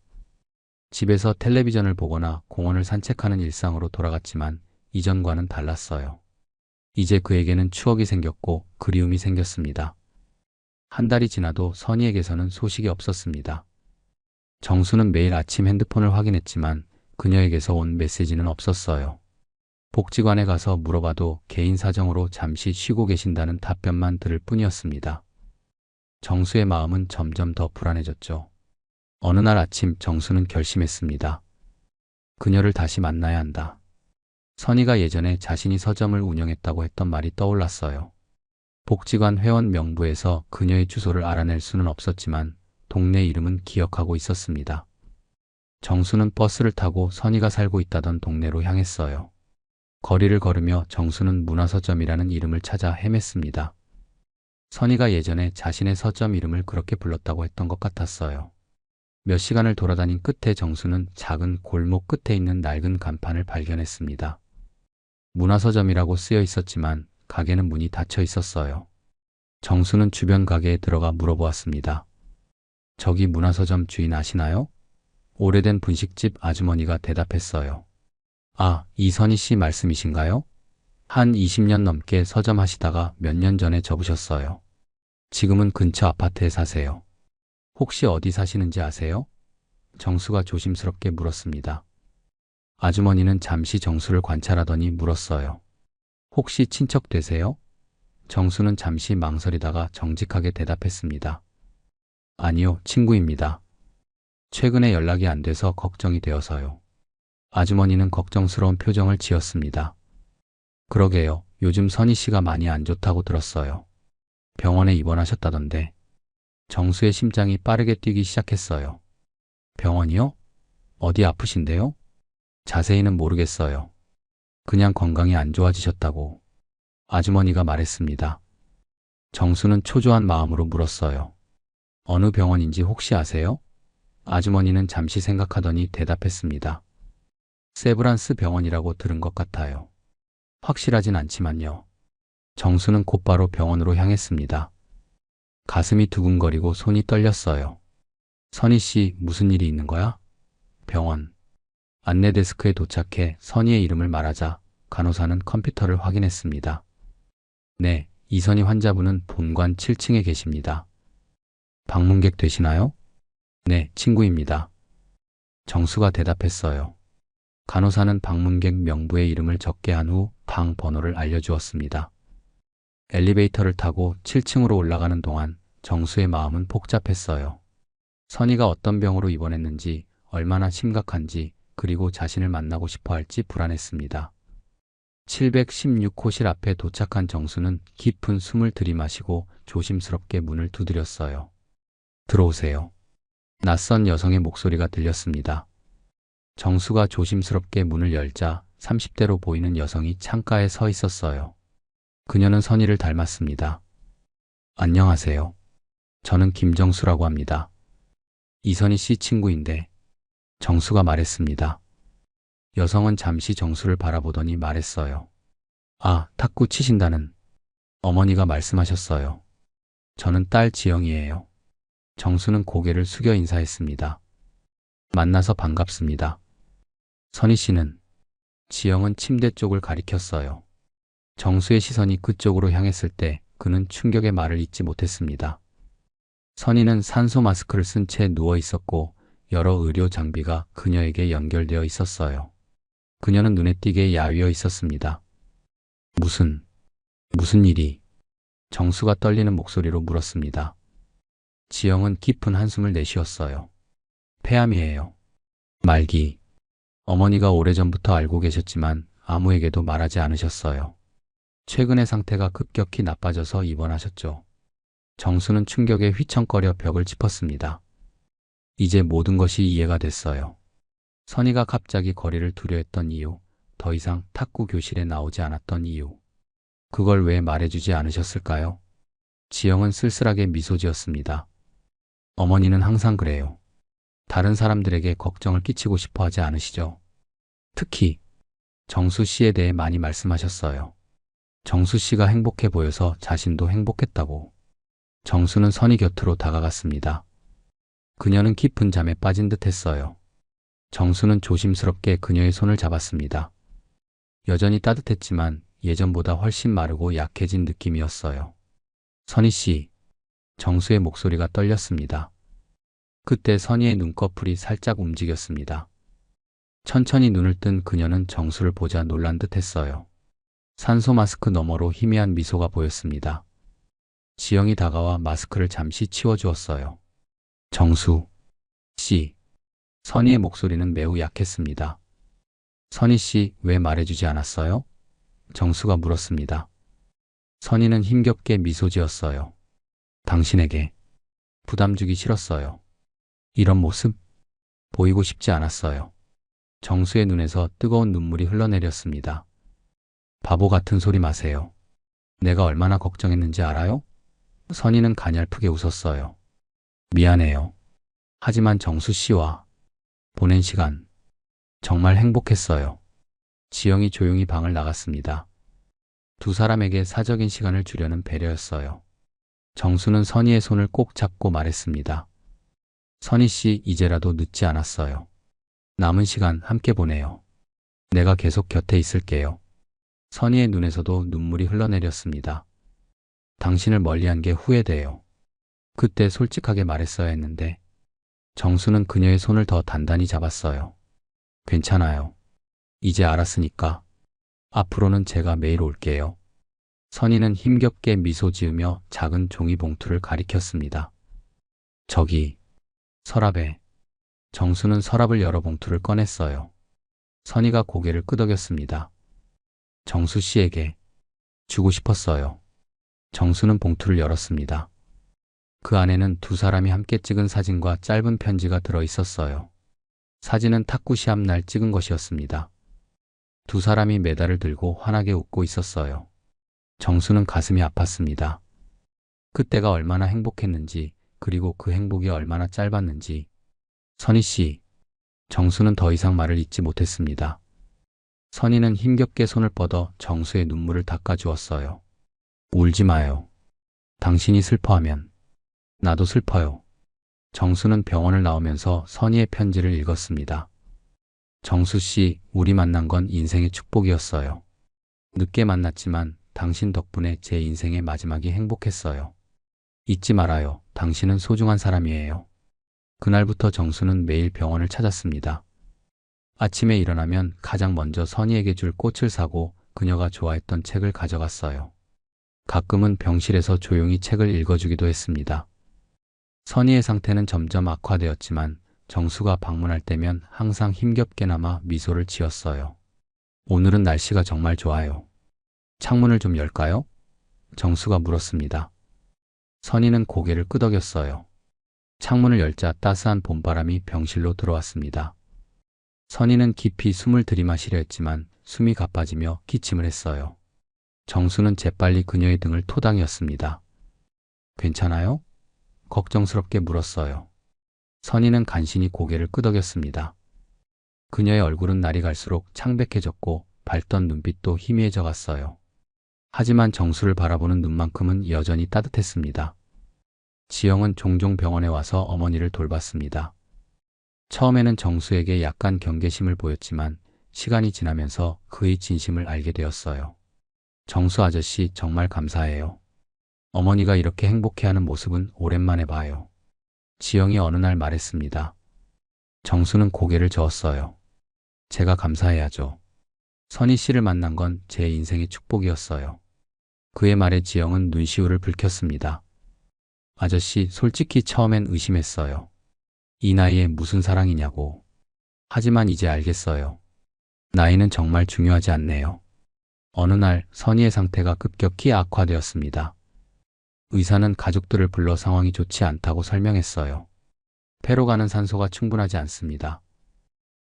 집에서 텔레비전을 보거나 공원을 산책하는 일상으로 돌아갔지만 이전과는 달랐어요. 이제 그에게는 추억이 생겼고 그리움이 생겼습니다. 한 달이 지나도 선희에게서는 소식이 없었습니다. 정수는 매일 아침 핸드폰을 확인했지만 그녀에게서 온 메시지는 없었어요. 복지관에 가서 물어봐도 개인 사정으로 잠시 쉬고 계신다는 답변만 들을 뿐이었습니다. 정수의 마음은 점점 더 불안해졌죠. 어느 날 아침 정수는 결심했습니다. 그녀를 다시 만나야 한다. 선희가 예전에 자신이 서점을 운영했다고 했던 말이 떠올랐어요. 복지관 회원 명부에서 그녀의 주소를 알아낼 수는 없었지만 동네 이름은 기억하고 있었습니다. 정수는 버스를 타고 선희가 살고 있다던 동네로 향했어요. 거리를 걸으며 정수는 문화서점이라는 이름을 찾아 헤맸습니다. 선희가 예전에 자신의 서점 이름을 그렇게 불렀다고 했던 것 같았어요. 몇 시간을 돌아다닌 끝에 정수는 작은 골목 끝에 있는 낡은 간판을 발견했습니다. 문화서점이라고 쓰여 있었지만 가게는 문이 닫혀 있었어요. 정수는 주변 가게에 들어가 물어보았습니다. 저기 문화서점 주인 아시나요? 오래된 분식집 아주머니가 대답했어요. 아, 이선희 씨 말씀이신가요? 한 20년 넘게 서점 하시다가 몇 년 전에 접으셨어요. 지금은 근처 아파트에 사세요. 혹시 어디 사시는지 아세요? 정수가 조심스럽게 물었습니다. 아주머니는 잠시 정수를 관찰하더니 물었어요. 혹시 친척 되세요? 정수는 잠시 망설이다가 정직하게 대답했습니다. 아니요, 친구입니다. 최근에 연락이 안 돼서 걱정이 되어서요. 아주머니는 걱정스러운 표정을 지었습니다. 그러게요. 요즘 선희 씨가 많이 안 좋다고 들었어요. 병원에 입원하셨다던데. 정수의 심장이 빠르게 뛰기 시작했어요. 병원이요? 어디 아프신데요? 자세히는 모르겠어요. 그냥 건강이 안 좋아지셨다고 아주머니가 말했습니다. 정수는 초조한 마음으로 물었어요. 어느 병원인지 혹시 아세요? 아주머니는 잠시 생각하더니 대답했습니다. 세브란스 병원이라고 들은 것 같아요. 확실하진 않지만요. 정수는 곧바로 병원으로 향했습니다. 가슴이 두근거리고 손이 떨렸어요. 선희 씨, 무슨 일이 있는 거야? 병원. 안내 데스크에 도착해 선희의 이름을 말하자 간호사는 컴퓨터를 확인했습니다. 네, 이선희 환자분은 본관 7층에 계십니다. 방문객 되시나요? 네, 친구입니다. 정수가 대답했어요. 간호사는 방문객 명부에 이름을 적게 한 후 방 번호를 알려주었습니다. 엘리베이터를 타고 7층으로 올라가는 동안 정수의 마음은 복잡했어요. 선희가 어떤 병으로 입원했는지, 얼마나 심각한지, 그리고 자신을 만나고 싶어 할지 불안했습니다. 716호실 앞에 도착한 정수는 깊은 숨을 들이마시고 조심스럽게 문을 두드렸어요. 들어오세요. 낯선 여성의 목소리가 들렸습니다. 정수가 조심스럽게 문을 열자 30대로 보이는 여성이 창가에 서 있었어요. 그녀는 선희를 닮았습니다. 안녕하세요. 저는 김정수라고 합니다. 이선희 씨 친구인데. 정수가 말했습니다. 여성은 잠시 정수를 바라보더니 말했어요. 아, 탁구 치신다는 어머니가 말씀하셨어요. 저는 딸 지영이에요. 정수는 고개를 숙여 인사했습니다. 만나서 반갑습니다. 선희 씨는? 지영은 침대 쪽을 가리켰어요. 정수의 시선이 그쪽으로 향했을 때 그는 충격의 말을 잇지 못했습니다. 선희는 산소 마스크를 쓴 채 누워 있었고 여러 의료 장비가 그녀에게 연결되어 있었어요. 그녀는 눈에 띄게 야위어 있었습니다. 무슨 일이? 정수가 떨리는 목소리로 물었습니다. 지영은 깊은 한숨을 내쉬었어요. 폐암이에요. 말기. 어머니가 오래전부터 알고 계셨지만 아무에게도 말하지 않으셨어요. 최근에 상태가 급격히 나빠져서 입원하셨죠. 정수는 충격에 휘청거려 벽을 짚었습니다. 이제 모든 것이 이해가 됐어요. 선희가 갑자기 거리를 두려했던 이유, 더 이상 탁구 교실에 나오지 않았던 이유. 그걸 왜 말해주지 않으셨을까요? 지영은 쓸쓸하게 미소 지었습니다. 어머니는 항상 그래요. 다른 사람들에게 걱정을 끼치고 싶어 하지 않으시죠? 특히 정수 씨에 대해 많이 말씀하셨어요. 정수 씨가 행복해 보여서 자신도 행복했다고. 정수는 선희 곁으로 다가갔습니다. 그녀는 깊은 잠에 빠진 듯 했어요. 정수는 조심스럽게 그녀의 손을 잡았습니다. 여전히 따뜻했지만 예전보다 훨씬 마르고 약해진 느낌이었어요. 선희 씨, 정수의 목소리가 떨렸습니다. 그때 선희의 눈꺼풀이 살짝 움직였습니다. 천천히 눈을 뜬 그녀는 정수를 보자 놀란 듯 했어요. 산소 마스크 너머로 희미한 미소가 보였습니다. 지영이 다가와 마스크를 잠시 치워주었어요. 정수 씨. 선희의 목소리는 매우 약했습니다. 선희 씨, 왜 말해주지 않았어요? 정수가 물었습니다. 선희는 힘겹게 미소 지었어요. 당신에게 부담 주기 싫었어요. 이런 모습 보이고 싶지 않았어요. 정수의 눈에서 뜨거운 눈물이 흘러내렸습니다. 바보 같은 소리 마세요. 내가 얼마나 걱정했는지 알아요? 선희는 가냘프게 웃었어요. 미안해요. 하지만 정수 씨와 보낸 시간 정말 행복했어요. 지영이 조용히 방을 나갔습니다. 두 사람에게 사적인 시간을 주려는 배려였어요. 정수는 선희의 손을 꼭 잡고 말했습니다. 선희 씨, 이제라도 늦지 않았어요. 남은 시간 함께 보내요. 내가 계속 곁에 있을게요. 선희의 눈에서도 눈물이 흘러내렸습니다. 당신을 멀리한 게 후회돼요. 그때 솔직하게 말했어야 했는데. 정수는 그녀의 손을 더 단단히 잡았어요. 괜찮아요. 이제 알았으니까 앞으로는 제가 매일 올게요. 선희는 힘겹게 미소 지으며 작은 종이 봉투를 가리켰습니다. 저기, 서랍에. 정수는 서랍을 열어 봉투를 꺼냈어요. 선희가 고개를 끄덕였습니다. 정수 씨에게 주고 싶었어요. 정수는 봉투를 열었습니다. 그 안에는 두 사람이 함께 찍은 사진과 짧은 편지가 들어 있었어요. 사진은 탁구 시합 날 찍은 것이었습니다. 두 사람이 메달을 들고 환하게 웃고 있었어요. 정수는 가슴이 아팠습니다. 그때가 얼마나 행복했는지, 그리고 그 행복이 얼마나 짧았는지. 선희 씨, 정수는 더 이상 말을 잇지 못했습니다. 선희는 힘겹게 손을 뻗어 정수의 눈물을 닦아주었어요. 울지 마요. 당신이 슬퍼하면 나도 슬퍼요. 정수는 병원을 나오면서 선희의 편지를 읽었습니다. 정수 씨, 우리 만난 건 인생의 축복이었어요. 늦게 만났지만 당신 덕분에 제 인생의 마지막이 행복했어요. 잊지 말아요. 당신은 소중한 사람이에요. 그날부터 정수는 매일 병원을 찾았습니다. 아침에 일어나면 가장 먼저 선희에게 줄 꽃을 사고 그녀가 좋아했던 책을 가져갔어요. 가끔은 병실에서 조용히 책을 읽어주기도 했습니다. 선희의 상태는 점점 악화되었지만 정수가 방문할 때면 항상 힘겹게나마 미소를 지었어요. 오늘은 날씨가 정말 좋아요. 창문을 좀 열까요? 정수가 물었습니다. 선희는 고개를 끄덕였어요. 창문을 열자 따스한 봄바람이 병실로 들어왔습니다. 선희는 깊이 숨을 들이마시려 했지만 숨이 가빠지며 기침을 했어요. 정수는 재빨리 그녀의 등을 토당이었습니다. 괜찮아요? 걱정스럽게 물었어요. 선희는 간신히 고개를 끄덕였습니다. 그녀의 얼굴은 날이 갈수록 창백해졌고 밝던 눈빛도 희미해져 갔어요. 하지만 정수를 바라보는 눈만큼은 여전히 따뜻했습니다. 지영은 종종 병원에 와서 어머니를 돌봤습니다. 처음에는 정수에게 약간 경계심을 보였지만 시간이 지나면서 그의 진심을 알게 되었어요. 정수 아저씨, 정말 감사해요. 어머니가 이렇게 행복해하는 모습은 오랜만에 봐요. 지영이 어느 날 말했습니다. 정수는 고개를 저었어요. 제가 감사해야죠. 선희 씨를 만난 건 제 인생의 축복이었어요. 그의 말에 지영은 눈시울을 붉혔습니다. 아저씨, 솔직히 처음엔 의심했어요. 이 나이에 무슨 사랑이냐고. 하지만 이제 알겠어요. 나이는 정말 중요하지 않네요. 어느 날 선희의 상태가 급격히 악화되었습니다. 의사는 가족들을 불러 상황이 좋지 않다고 설명했어요. 폐로 가는 산소가 충분하지 않습니다.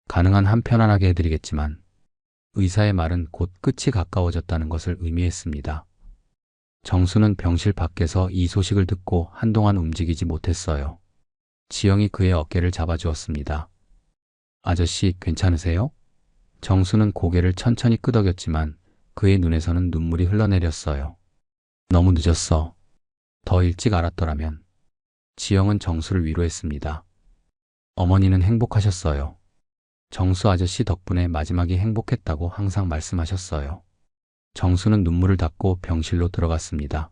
가능한 한 편안하게 해드리겠지만 의사의 말은 곧 끝이 가까워졌다는 것을 의미했습니다. 정수는 병실 밖에서 이 소식을 듣고 한동안 움직이지 못했어요. 지영이 그의 어깨를 잡아주었습니다. 아저씨, 괜찮으세요? 정수는 고개를 천천히 끄덕였지만 그의 눈에서는 눈물이 흘러내렸어요. 너무 늦었어. 더 일찍 알았더라면. 지영은 정수를 위로했습니다. 어머니는 행복하셨어요. 정수 아저씨 덕분에 마지막이 행복했다고 항상 말씀하셨어요. 정수는 눈물을 닦고 병실로 들어갔습니다.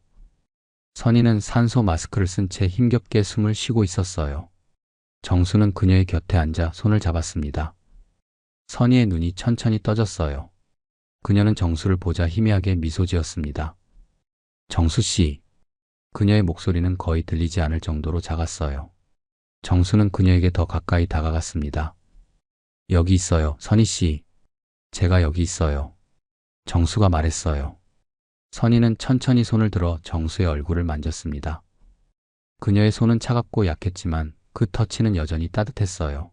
선희는 산소 마스크를 쓴 채 힘겹게 숨을 쉬고 있었어요. 정수는 그녀의 곁에 앉아 손을 잡았습니다. 선희의 눈이 천천히 떠졌어요. 그녀는 정수를 보자 희미하게 미소 지었습니다. 정수 씨. 그녀의 목소리는 거의 들리지 않을 정도로 작았어요. 정수는 그녀에게 더 가까이 다가갔습니다. 여기 있어요, 선희 씨. 제가 여기 있어요. 정수가 말했어요. 선희는 천천히 손을 들어 정수의 얼굴을 만졌습니다. 그녀의 손은 차갑고 약했지만 그 터치는 여전히 따뜻했어요.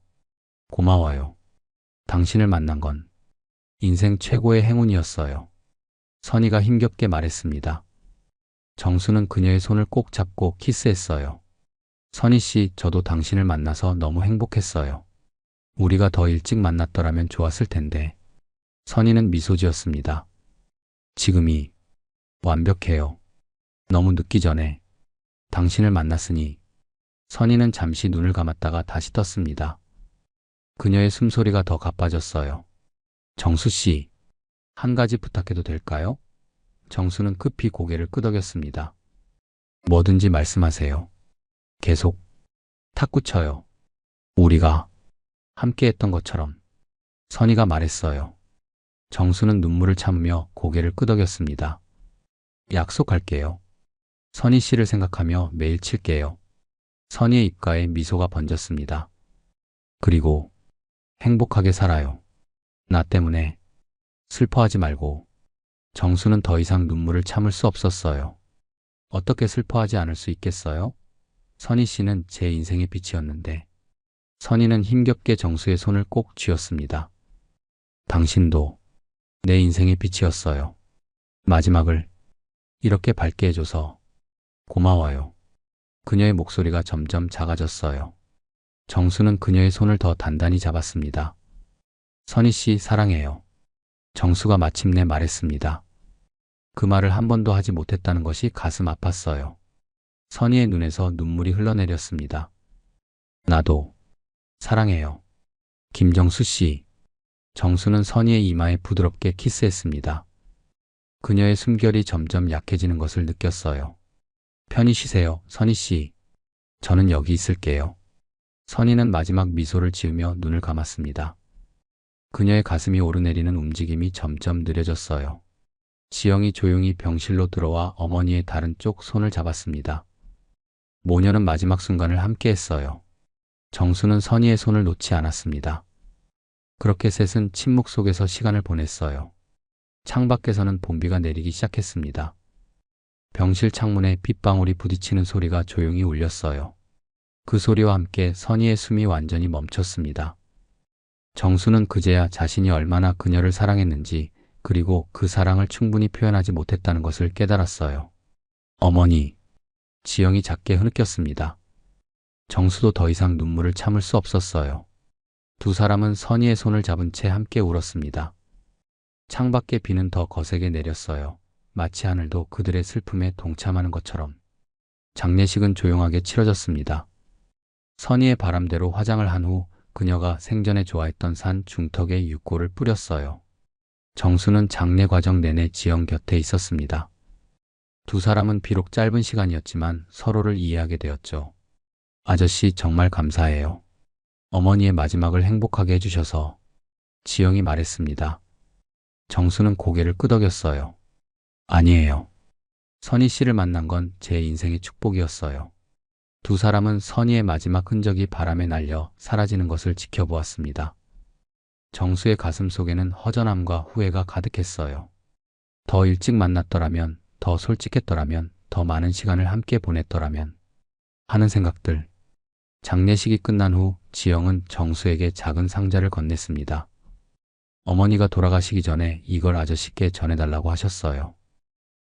고마워요. 당신을 만난 건 인생 최고의 행운이었어요. 선희가 힘겹게 말했습니다. 정수는 그녀의 손을 꼭 잡고 키스했어요. 선희 씨, 저도 당신을 만나서 너무 행복했어요. 우리가 더 일찍 만났더라면 좋았을 텐데. 선희는 미소 지었습니다. 지금이 완벽해요. 너무 늦기 전에 당신을 만났으니. 선희는 잠시 눈을 감았다가 다시 떴습니다. 그녀의 숨소리가 더 가빠졌어요. 정수 씨, 한 가지 부탁해도 될까요? 정수는 급히 고개를 끄덕였습니다. 뭐든지 말씀하세요. 계속 탁구 쳐요. 우리가 함께 했던 것처럼. 선희가 말했어요. 정수는 눈물을 참으며 고개를 끄덕였습니다. 약속할게요. 선희 씨를 생각하며 매일 칠게요. 선희의 입가에 미소가 번졌습니다. 그리고 행복하게 살아요. 나 때문에 슬퍼하지 말고. 정수는 더 이상 눈물을 참을 수 없었어요. 어떻게 슬퍼하지 않을 수 있겠어요? 선희 씨는 제 인생의 빛이었는데. 선희는 힘겹게 정수의 손을 꼭 쥐었습니다. 당신도 내 인생의 빛이었어요. 마지막을 이렇게 밝게 해줘서 고마워요. 그녀의 목소리가 점점 작아졌어요. 정수는 그녀의 손을 더 단단히 잡았습니다. 선희 씨, 사랑해요. 정수가 마침내 말했습니다. 그 말을 한 번도 하지 못했다는 것이 가슴 아팠어요. 선희의 눈에서 눈물이 흘러내렸습니다. 나도 사랑해요. 김정수 씨. 정수는 선희의 이마에 부드럽게 키스했습니다. 그녀의 숨결이 점점 약해지는 것을 느꼈어요. 편히 쉬세요, 선희 씨. 저는 여기 있을게요. 선희는 마지막 미소를 지으며 눈을 감았습니다. 그녀의 가슴이 오르내리는 움직임이 점점 느려졌어요. 지영이 조용히 병실로 들어와 어머니의 다른 쪽 손을 잡았습니다. 모녀는 마지막 순간을 함께 했어요. 정수는 선희의 손을 놓지 않았습니다. 그렇게 셋은 침묵 속에서 시간을 보냈어요. 창밖에서는 봄비가 내리기 시작했습니다. 병실 창문에 빗방울이 부딪히는 소리가 조용히 울렸어요. 그 소리와 함께 선희의 숨이 완전히 멈췄습니다. 정수는 그제야 자신이 얼마나 그녀를 사랑했는지, 그리고 그 사랑을 충분히 표현하지 못했다는 것을 깨달았어요. 어머니. 지영이 작게 흐느꼈습니다. 정수도 더 이상 눈물을 참을 수 없었어요. 두 사람은 선희의 손을 잡은 채 함께 울었습니다. 창밖에 비는 더 거세게 내렸어요. 마치 하늘도 그들의 슬픔에 동참하는 것처럼. 장례식은 조용하게 치러졌습니다. 선희의 바람대로 화장을 한 후 그녀가 생전에 좋아했던 산 중턱에 육고를 뿌렸어요. 정수는 장례 과정 내내 지영 곁에 있었습니다. 두 사람은 비록 짧은 시간이었지만 서로를 이해하게 되었죠. 아저씨, 정말 감사해요. 어머니의 마지막을 행복하게 해주셔서. 지영이 말했습니다. 정수는 고개를 끄덕였어요. 아니에요. 선희 씨를 만난 건 제 인생의 축복이었어요. 두 사람은 선희의 마지막 흔적이 바람에 날려 사라지는 것을 지켜보았습니다. 정수의 가슴 속에는 허전함과 후회가 가득했어요. 더 일찍 만났더라면, 더 솔직했더라면, 더 많은 시간을 함께 보냈더라면 하는 생각들. 장례식이 끝난 후 지영은 정수에게 작은 상자를 건넸습니다. 어머니가 돌아가시기 전에 이걸 아저씨께 전해달라고 하셨어요.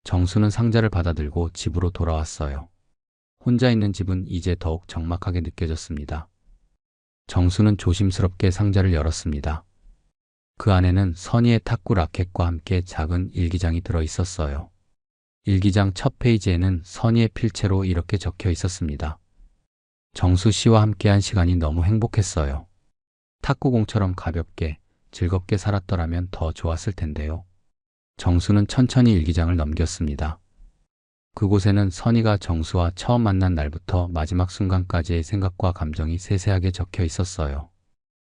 정수는 상자를 받아들고 집으로 돌아왔어요. 혼자 있는 집은 이제 더욱 적막하게 느껴졌습니다. 정수는 조심스럽게 상자를 열었습니다. 그 안에는 선의의 탁구 라켓과 함께 작은 일기장이 들어 있었어요. 일기장 첫 페이지에는 선의의 필체로 이렇게 적혀 있었습니다. 정수 씨와 함께한 시간이 너무 행복했어요. 탁구공처럼 가볍게, 즐겁게 살았더라면 더 좋았을 텐데요. 정수는 천천히 일기장을 넘겼습니다. 그곳에는 선의가 정수와 처음 만난 날부터 마지막 순간까지의 생각과 감정이 세세하게 적혀 있었어요.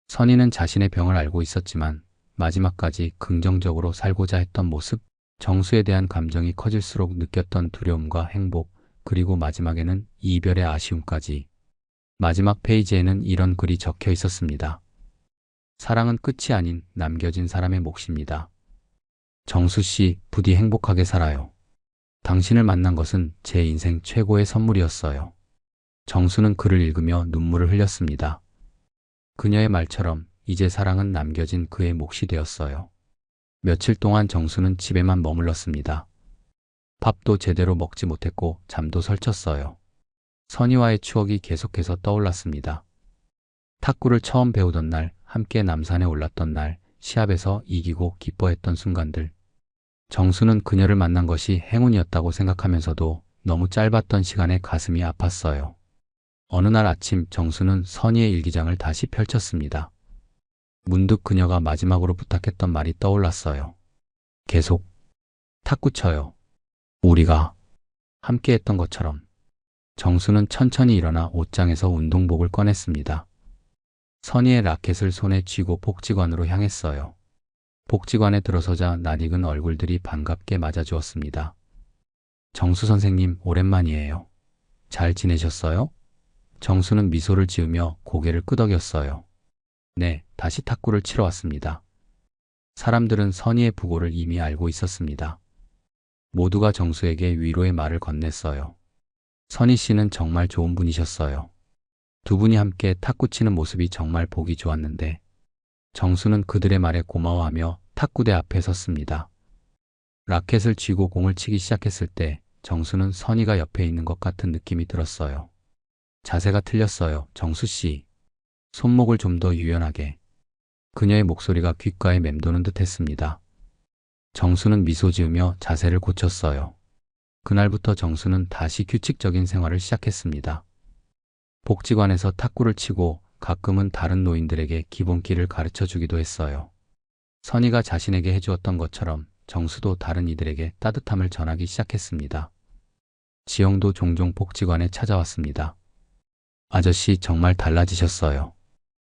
선의는 자신의 병을 알고 있었지만 마지막까지 긍정적으로 살고자 했던 모습, 정수에 대한 감정이 커질수록 느꼈던 두려움과 행복, 그리고 마지막에는 이별의 아쉬움까지. 마지막 페이지에는 이런 글이 적혀 있었습니다. 사랑은 끝이 아닌 남겨진 사람의 몫입니다. 정수 씨, 부디 행복하게 살아요. 당신을 만난 것은 제 인생 최고의 선물이었어요. 정수는 글을 읽으며 눈물을 흘렸습니다. 그녀의 말처럼 이제 사랑은 남겨진 그의 몫이 되었어요. 며칠 동안 정수는 집에만 머물렀습니다. 밥도 제대로 먹지 못했고 잠도 설쳤어요. 선의와의 추억이 계속해서 떠올랐습니다. 탁구를 처음 배우던 날, 함께 남산에 올랐던 날, 시합에서 이기고 기뻐했던 순간들. 정수는 그녀를 만난 것이 행운이었다고 생각하면서도 너무 짧았던 시간에 가슴이 아팠어요. 어느 날 아침 정수는 선의의 일기장을 다시 펼쳤습니다. 문득 그녀가 마지막으로 부탁했던 말이 떠올랐어요. 계속 탁구 쳐요. 우리가 함께 했던 것처럼. 정수는 천천히 일어나 옷장에서 운동복을 꺼냈습니다. 선의의 라켓을 손에 쥐고 복지관으로 향했어요. 복지관에 들어서자 낯익은 얼굴들이 반갑게 맞아주었습니다. 정수 선생님, 오랜만이에요. 잘 지내셨어요? 정수는 미소를 지으며 고개를 끄덕였어요. 네, 다시 탁구를 치러 왔습니다. 사람들은 선의의 부고를 이미 알고 있었습니다. 모두가 정수에게 위로의 말을 건넸어요. 선희 씨는 정말 좋은 분이셨어요. 두 분이 함께 탁구 치는 모습이 정말 보기 좋았는데, 정수는 그들의 말에 고마워하며 탁구대 앞에 섰습니다. 라켓을 쥐고 공을 치기 시작했을 때 정수는 선의가 옆에 있는 것 같은 느낌이 들었어요. 자세가 틀렸어요, 정수 씨. 손목을 좀 더 유연하게. 그녀의 목소리가 귓가에 맴도는 듯 했습니다. 정수는 미소 지으며 자세를 고쳤어요. 그날부터 정수는 다시 규칙적인 생활을 시작했습니다. 복지관에서 탁구를 치고 가끔은 다른 노인들에게 기본기를 가르쳐 주기도 했어요. 선의가 자신에게 해주었던 것처럼 정수도 다른 이들에게 따뜻함을 전하기 시작했습니다. 지영도 종종 복지관에 찾아왔습니다. 아저씨 정말 달라지셨어요.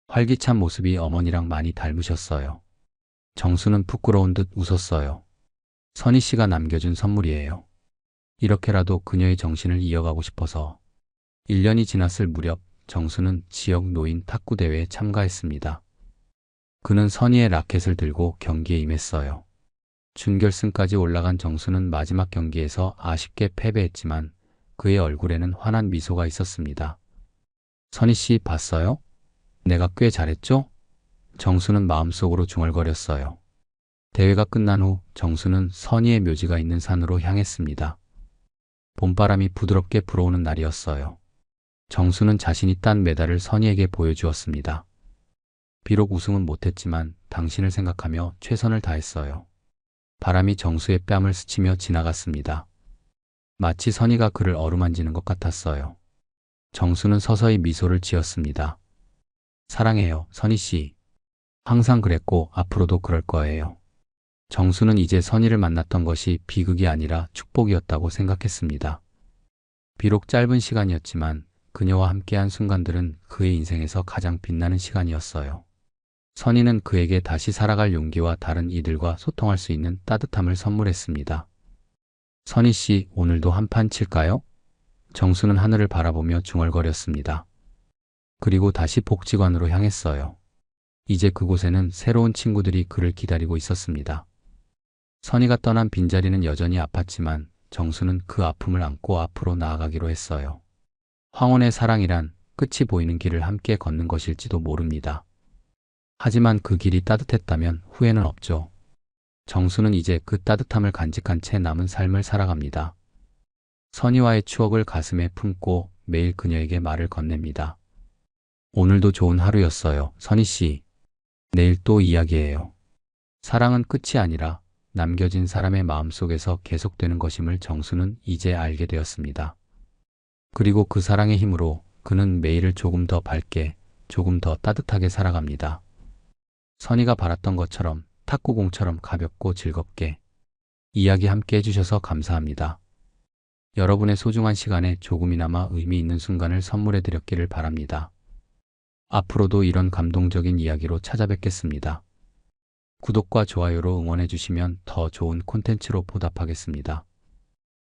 활기찬 모습이 어머니랑 많이 닮으셨어요. 정수는 부끄러운 듯 웃었어요. 선희 씨가 남겨준 선물이에요. 이렇게라도 그녀의 정신을 이어가고 싶어서. 1년이 지났을 무렵 정수는 지역 노인 탁구 대회에 참가했습니다. 그는 선의의 라켓을 들고 경기에 임했어요. 준결승까지 올라간 정수는 마지막 경기에서 아쉽게 패배했지만 그의 얼굴에는 환한 미소가 있었습니다. 선희 씨 봤어요? 내가 꽤 잘했죠? 정수는 마음속으로 중얼거렸어요. 대회가 끝난 후 정수는 선의의 묘지가 있는 산으로 향했습니다. 봄바람이 부드럽게 불어오는 날이었어요. 정수는 자신이 딴 메달을 선의에게 보여주었습니다. 비록 우승은 못했지만 당신을 생각하며 최선을 다했어요. 바람이 정수의 뺨을 스치며 지나갔습니다. 마치 선의가 그를 어루만지는 것 같았어요. 정수는 서서히 미소를 지었습니다. 사랑해요, 선희 씨. 항상 그랬고 앞으로도 그럴 거예요. 정수는 이제 선의를 만났던 것이 비극이 아니라 축복이었다고 생각했습니다. 비록 짧은 시간이었지만 그녀와 함께한 순간들은 그의 인생에서 가장 빛나는 시간이었어요. 선의는 그에게 다시 살아갈 용기와 다른 이들과 소통할 수 있는 따뜻함을 선물했습니다. 선희 씨, 오늘도 한판 칠까요? 정수는 하늘을 바라보며 중얼거렸습니다. 그리고 다시 복지관으로 향했어요. 이제 그곳에는 새로운 친구들이 그를 기다리고 있었습니다. 선의가 떠난 빈자리는 여전히 아팠지만 정수는 그 아픔을 안고 앞으로 나아가기로 했어요. 황혼의 사랑이란 끝이 보이는 길을 함께 걷는 것일지도 모릅니다. 하지만 그 길이 따뜻했다면 후회는 없죠. 정수는 이제 그 따뜻함을 간직한 채 남은 삶을 살아갑니다. 선의와의 추억을 가슴에 품고 매일 그녀에게 말을 건넵니다. 오늘도 좋은 하루였어요, 선희 씨. 내일 또 이야기해요. 사랑은 끝이 아니라 남겨진 사람의 마음속에서 계속되는 것임을 정수는 이제 알게 되었습니다. 그리고 그 사랑의 힘으로 그는 매일을 조금 더 밝게, 조금 더 따뜻하게 살아갑니다. 선희가 바랐던 것처럼 탁구공처럼 가볍고 즐겁게 이야기 함께 해주셔서 감사합니다. 여러분의 소중한 시간에 조금이나마 의미 있는 순간을 선물해 드렸기를 바랍니다. 앞으로도 이런 감동적인 이야기로 찾아뵙겠습니다. 구독과 좋아요로 응원해 주시면 더 좋은 콘텐츠로 보답하겠습니다.